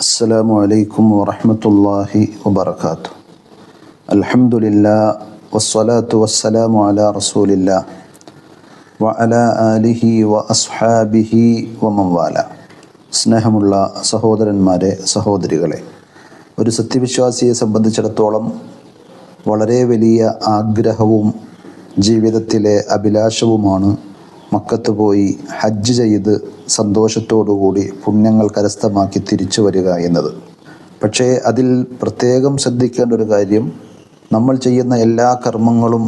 അസ്സലാമു അലൈക്കും വറഹ്മത്തുള്ളാഹി വബറകാതുഹു. അൽഹംദുലില്ലാഹ് വസ്സലാത്തു വസ്സലാമു അലാ റസൂലില്ലാഹ് വഅലാ ആലിഹി വഅസ്ഹാബിഹി വമൻ വാല. സ്നേഹമുള്ള സഹോദരന്മാരെ, സഹോദരികളെ, ഒരു സത്യവിശ്വാസിയെ സംബന്ധിച്ചിടത്തോളം വളരെ വലിയ ആഗ്രഹവും ജീവിതത്തിലെ അഭിലാഷവുമാണ് മക്കത്ത് പോയി ഹജ്ജ് ചെയ്ത് സന്തോഷത്തോടുകൂടി പുണ്യങ്ങൾ കരസ്ഥമാക്കി തിരിച്ചു വരിക എന്നത്. പക്ഷേ അതിൽ പ്രത്യേകം ശ്രദ്ധിക്കേണ്ട ഒരു കാര്യം, നമ്മൾ ചെയ്യുന്ന എല്ലാ കർമ്മങ്ങളും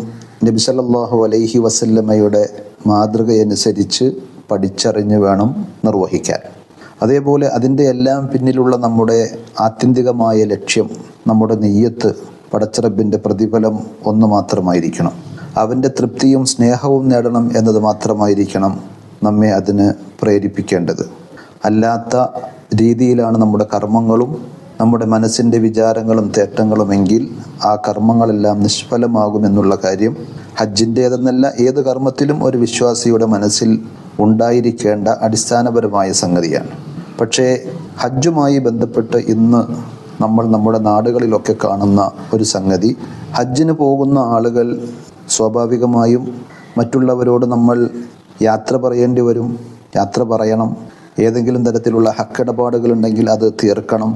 നബി സല്ലല്ലാഹു അലൈഹി വസല്ലമയുടെ മാതൃകയനുസരിച്ച് പഠിച്ചറിഞ്ഞ് വേണം നിർവഹിക്കാൻ. അതേപോലെ അതിൻ്റെ എല്ലാം പിന്നിലുള്ള നമ്മുടെ ആത്യന്തികമായ ലക്ഷ്യം, നമ്മുടെ നിയ്യത്ത് പടച്ചറബിൻ്റെ പ്രതിഫലം ഒന്ന് മാത്രമായിരിക്കണം. അവൻ്റെ തൃപ്തിയും സ്നേഹവും നേടണം എന്നത് മാത്രമായിരിക്കണം നമ്മെ അതിന് പ്രേരിപ്പിക്കേണ്ടത്. അല്ലാത്ത രീതിയിലാണ് നമ്മുടെ കർമ്മങ്ങളും നമ്മുടെ മനസ്സിൻ്റെ വിചാരങ്ങളും തേട്ടങ്ങളുമെങ്കിൽ ആ കർമ്മങ്ങളെല്ലാം നിഷ്ഫലമാകുമെന്നുള്ള കാര്യം ഹജ്ജിൻ്റേതെന്നല്ല, ഏത് കർമ്മത്തിലും ഒരു വിശ്വാസിയുടെ മനസ്സിൽ ഉണ്ടായിരിക്കേണ്ട അടിസ്ഥാനപരമായ സംഗതിയാണ്. പക്ഷേ ഹജ്ജുമായി ബന്ധപ്പെട്ട് ഇന്ന് നമ്മൾ നമ്മുടെ നാടുകളിലൊക്കെ കാണുന്ന ഒരു സംഗതി, ഹജ്ജിന് പോകുന്ന ആളുകൾ സ്വാഭാവികമായും മറ്റുള്ളവരോട് നമ്മൾ യാത്ര പറയേണ്ടി വരും, യാത്ര പറയണം. ഏതെങ്കിലും തരത്തിലുള്ള ഹക്കിടപാടുകളുണ്ടെങ്കിൽ അത് തീർക്കണം,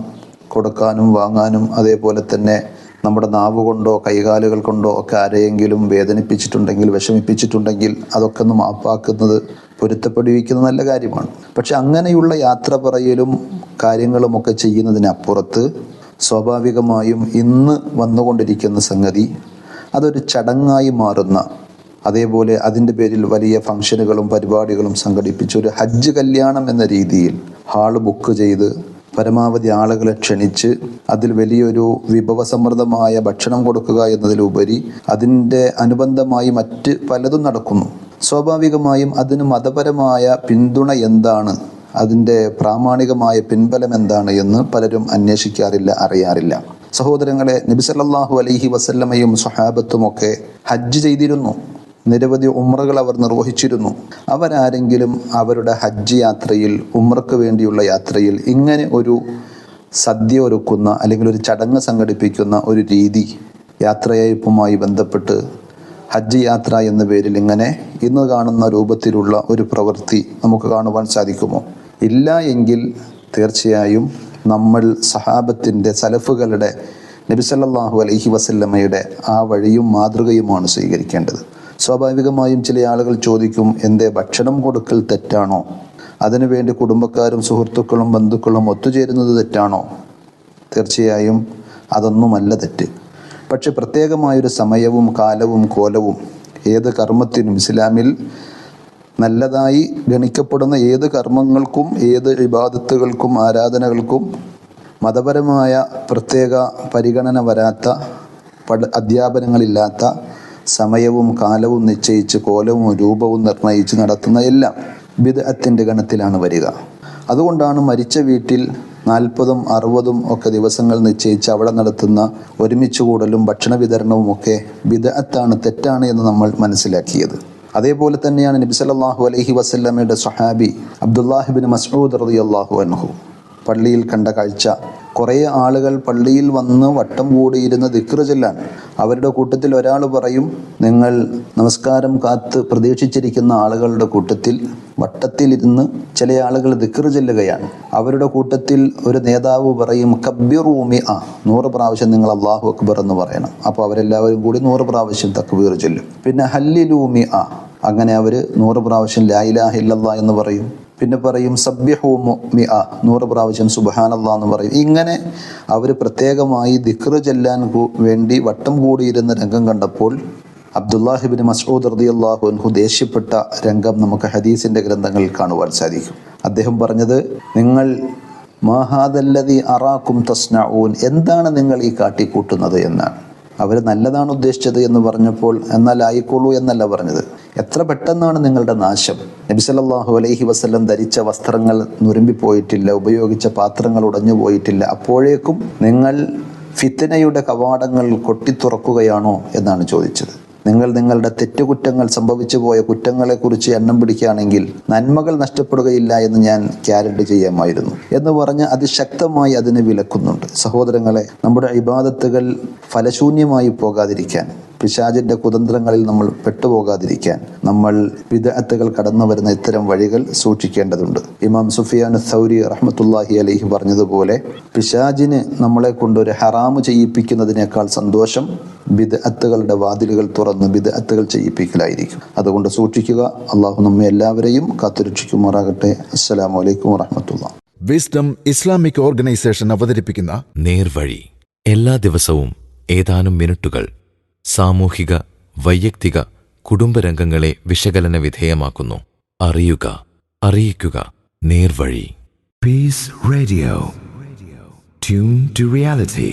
കൊടുക്കാനും വാങ്ങാനും. അതേപോലെ തന്നെ നമ്മുടെ നാവ് കൊണ്ടോ കൈകാലുകൾ കൊണ്ടോ ഒക്കെ ആരെയെങ്കിലും വേദനിപ്പിച്ചിട്ടുണ്ടെങ്കിൽ, വിഷമിപ്പിച്ചിട്ടുണ്ടെങ്കിൽ അതൊക്കെ ഒന്ന് മാപ്പാക്കുന്നത്, പൊരുത്തപ്പെടുവിക്കുന്നത് നല്ല കാര്യമാണ്. പക്ഷെ അങ്ങനെയുള്ള യാത്ര പറയലും കാര്യങ്ങളുമൊക്കെ ചെയ്യുന്നതിനപ്പുറത്ത് സ്വാഭാവികമായും ഇന്ന് വന്നുകൊണ്ടിരിക്കുന്ന സംഗതി അതൊരു ചടങ്ങായി മാറുന്ന, അതേപോലെ അതിൻ്റെ പേരിൽ വലിയ ഫംഗ്ഷനുകളും പരിപാടികളും സംഘടിപ്പിച്ച് ഒരു ഹജ്ജ് കല്യാണം എന്ന രീതിയിൽ ഹാള് ബുക്ക് ചെയ്ത് പരമാവധി ആളുകളെ ക്ഷണിച്ച് അതിൽ വലിയൊരു വിഭവസമൃദ്ധമായ ഭക്ഷണം കൊടുക്കുക എന്നതിലുപരി അതിൻ്റെ അനുബന്ധമായി മറ്റ് പലതും നടക്കുന്നു. സ്വാഭാവികമായും അതിന് മതപരമായ പിന്തുണ എന്താണ്, അതിൻ്റെ പ്രാമാണികമായ പിൻബലം എന്താണ് എന്ന് പലരും അന്വേഷിക്കാറില്ല, അറിയാറില്ല. സഹോദരങ്ങളെ, നബി സല്ലല്ലാഹു അലൈഹി വസല്ലമയും സ്വഹാബത്തുമൊക്കെ ഹജ്ജ് ചെയ്തിരുന്നു. നിരവധി ഉംറകൾ അവർ നിർവഹിച്ചിരുന്നു. അവരാരെങ്കിലും അവരുടെ ഹജ്ജ് യാത്രയിൽ, ഉംറയ്ക്ക് വേണ്ടിയുള്ള യാത്രയിൽ ഇങ്ങനെ ഒരു സദ്യ ഒരുക്കുന്ന അല്ലെങ്കിൽ ഒരു ചടങ്ങ് സംഘടിപ്പിക്കുന്ന ഒരു രീതി, യാത്രയയപ്പുമായി ബന്ധപ്പെട്ട് ഹജ്ജ് യാത്ര എന്ന പേരിൽ ഇങ്ങനെ ഇന്ന് കാണുന്ന രൂപത്തിലുള്ള ഒരു പ്രവൃത്തി നമുക്ക് കാണുവാൻ സാധിക്കുമോ? ഇല്ല എങ്കിൽ തീർച്ചയായും നമ്മൾ സഹാബത്തിൻ്റെ, സലഫുകളുടെ, നബി സല്ലല്ലാഹു അലൈഹി വസല്ലമയുടെ ആ വഴിയും മാതൃകയുമാണ് സ്വീകരിക്കേണ്ടത്. സ്വാഭാവികമായും ചില ആളുകൾ ചോദിക്കും, എന്തേ ഭക്ഷണം കൊടുക്കൽ തെറ്റാണോ? അതിനുവേണ്ടി കുടുംബക്കാരും സുഹൃത്തുക്കളും ബന്ധുക്കളും ഒത്തുചേരുന്നത് തെറ്റാണോ? തീർച്ചയായും അതൊന്നുമല്ല തെറ്റ്. പക്ഷെ പ്രത്യേകമായൊരു സമയവും കാലവും കോലവും ഏത് കർമ്മത്തിനും, ഇസ്ലാമിൽ നല്ലതായി ഗണിക്കപ്പെടുന്ന ഏത് കർമ്മങ്ങൾക്കും, ഏത് ഇബാദത്തുകൾക്കും, ആരാധനകൾക്കും മതപരമായ പ്രത്യേക പരിഗണന വരാത്ത, അധ്യാപനങ്ങളില്ലാത്ത സമയവും കാലവും നിശ്ചയിച്ച് കോലവും രൂപവും നിർണയിച്ച് നടത്തുന്ന എല്ലാം ബിദ്അത്തിന്റെ ഗണത്തിലാണ് വരിക. അതുകൊണ്ടാണ് മരിച്ച വീട്ടിൽ 40ഉം 60ഉം ഒക്കെ ദിവസങ്ങൾ നിശ്ചയിച്ച് അവിടെ നടത്തുന്ന ഒരുമിച്ച് കൂടലും ഭക്ഷണ വിതരണവും ഒക്കെ ബിദ്അത്താണ്, തെറ്റാണ് എന്ന് നമ്മൾ മനസ്സിലാക്കിയത്. അതേപോലെ തന്നെയാണ് നബി സല്ലല്ലാഹു അലൈഹി വസല്ലമയുടെ സ്വഹാബി അബ്ദുല്ലാഹി ഇബ്നു മസ്ഊദ് റളിയല്ലാഹു അൻഹു പള്ളിയിൽ കണ്ട കാഴ്ച. കുറേ ആളുകൾ പള്ളിയിൽ വന്ന് വട്ടം കൂടിയിരുന്ന് ദിക്ർ ചൊല്ലാൻ. അവരുടെ കൂട്ടത്തിൽ ഒരാൾ പറയും, നിങ്ങൾ നമസ്കാരം കാത്ത് പ്രതീക്ഷിച്ചിരിക്കുന്ന ആളുകളുടെ കൂട്ടത്തിൽ വട്ടത്തിലിരുന്ന് ചില ആളുകൾ ദിക്ർ ചൊല്ലുകയാണ്. അവരുടെ കൂട്ടത്തിൽ ഒരു നേതാവ് പറയും, കബ്ബിറൂ മിഅ, 100 പ്രാവശ്യം നിങ്ങൾ അല്ലാഹു അക്ബർ എന്ന് പറയണം. അപ്പോൾ അവരെല്ലാവരും കൂടി 100 പ്രാവശ്യം തക്ബീർ ചൊല്ലും. പിന്നെ ഹല്ലിലൂ മിഅ, അങ്ങനെ അവർ 100 പ്രാവശ്യം ലാ ഇലാഹ ഇല്ലല്ലാഹ് എന്ന് പറയും. പിന്നെ പറയും സബ്ബിഹൂ മിഅ, 100 പ്രാവശ്യം സുബ്ഹാനല്ലാഹ് എന്ന് പറയും. ഇങ്ങനെ അവർ പ്രത്യേകമായി ദിക്ർ ചൊല്ലാൻ വേണ്ടി വട്ടം കൂടിയിരുന്ന രംഗം കണ്ടപ്പോൾ അബ്ദുല്ലാഹി ഇബ്നു മസ്ഊദ് റളിയല്ലാഹു അൻഹു ദേഷ്യപ്പെട്ട രംഗം നമുക്ക് ഹദീസിൻ്റെ ഗ്രന്ഥങ്ങളിൽ കാണുവാൻ സാധിക്കും. അദ്ദേഹം പറഞ്ഞത്, നിങ്ങൾ മാ ഹാദല്ലദീ അറാക്കും തസ്നഊൻ, എന്താണ് നിങ്ങൾ ഈ കാട്ടിക്കൂട്ടുന്നത് എന്നാണ്. അവർ നല്ലതാണ് ഉദ്ദേശിച്ചത് എന്ന് പറഞ്ഞപ്പോൾ, എന്നാൽ ആയിക്കോളൂ എന്നല്ല പറഞ്ഞത്. എത്ര പെട്ടെന്നാണ് നിങ്ങളുടെ നാശം. നബി സല്ലല്ലാഹു അലൈഹി വസല്ലം ധരിച്ച വസ്ത്രങ്ങൾ നുരുമ്പിപ്പോയിട്ടില്ല, ഉപയോഗിച്ച പാത്രങ്ങൾ ഉടഞ്ഞു പോയിട്ടില്ല, അപ്പോഴേക്കും നിങ്ങൾ ഫിത്നയുടെ കവാടങ്ങൾ കൊട്ടിത്തുറക്കുകയാണോ എന്നാണ് ചോദിച്ചത്. നിങ്ങൾ നിങ്ങളുടെ തെറ്റുകുറ്റങ്ങൾ സംഭവിച്ചു പോയ കുറ്റങ്ങളെക്കുറിച്ച് എണ്ണം പിടിക്കുകയാണെങ്കിൽ നന്മകൾ നഷ്ടപ്പെടുകയില്ല എന്ന് ഞാൻ ഗ്യാരണ്ടി ചെയ്യാമായിരുന്നു എന്ന് പറഞ്ഞ് അതിശക്തമായി അതിനെ വിലക്കുന്നുണ്ട്. സഹോദരങ്ങളെ, നമ്മുടെ ഇബാദത്തുകൾ ഫലശൂന്യമായി പോകാതിരിക്കാൻ, പിശാചിന്റെ കുതന്ത്രങ്ങളിൽ നമ്മൾ പെട്ടുപോകാതിരിക്കാൻ നമ്മൾ ബിദ്അത്തുകൾ കടന്നു വരുന്ന ഇത്തരം വഴികൾ സൂക്ഷിക്കേണ്ടതുണ്ട്. ഇമാം സുഫിയാൻ സൗരി റഹ്മത്തുള്ളാഹി അലൈഹി പറഞ്ഞതുപോലെ പിശാചിന് നമ്മളെ കൊണ്ടൊരു ഹറാമ് ചെയ്യിപ്പിക്കുന്നതിനേക്കാൾ സന്തോഷം ബിദ്അത്തുകളുടെ വാതിലുകൾ തുറന്ന് ബിദ്അത്തുകൾ ചെയ്യിപ്പിക്കലായിരിക്കും. അതുകൊണ്ട് സൂക്ഷിക്കുക. അള്ളാഹു നമ്മെ എല്ലാവരെയും കാത്തുരക്ഷിക്കുമാറാകട്ടെ. അസ്സലാമു അലൈക്കും വറഹ്മത്തുള്ളാഹി. വിസ്ഡം ഇസ്ലാമിക് ഓർഗനൈസേഷൻ അവതരിപ്പിക്കുന്ന നേർവഴി എല്ലാ ദിവസവും ഏതാനും മിനിറ്റുകൾ സാമൂഹിക, വൈയക്തിക, കുടുംബരംഗങ്ങളെ വിശകലന വിധേയമാക്കുന്നു. അറിയുക, അറിയിക്കുക. നേർവഴി. Peace Radio. Tune to reality.